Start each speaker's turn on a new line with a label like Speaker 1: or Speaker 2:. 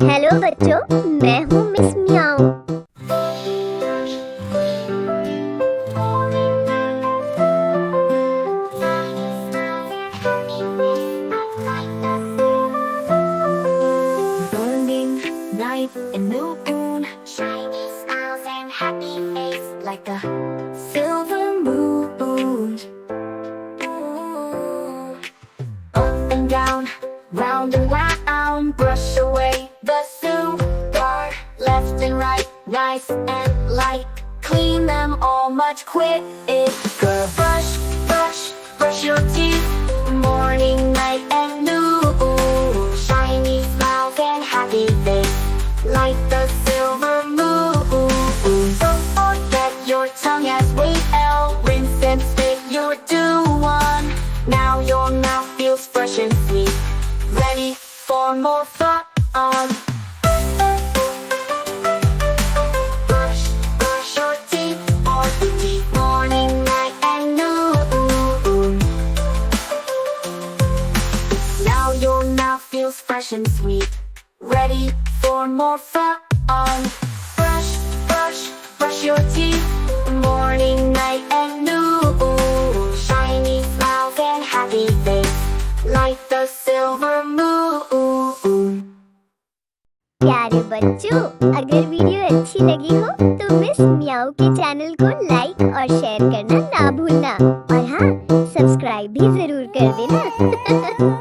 Speaker 1: Hello बच्चों, मैं हूँ मिस म्याऊ।
Speaker 2: Morning, night, and new moon, shiny smiles and happy face like a silver moon. Up and down, round and round, brush away the sugar. Left and right, nice and light, clean them all much quicker. Brush, brush, brush your teeth, morning, night, and noon. Shiny smiles and happy face, like the silver moon. Don't forget your tongue as well, rinse and spit your due one. Now your mouth feels fresh and sweet, ready for more fun. Brush, brush your teeth, all the teeth, morning, night, and noon. Now your mouth feels fresh and sweet, ready for more fun. Brush, brush, brush your teeth, morning, night, and noon. Shiny smiles and happy face, like the silver moon.
Speaker 1: प्यारे बच्चों, अगर video अच्छी लगी हो तो miss म्याऊ के channel को लाइक और शेयर करना ना भूलना, और हाँ, सब्सक्राइब भी जरूर कर देना।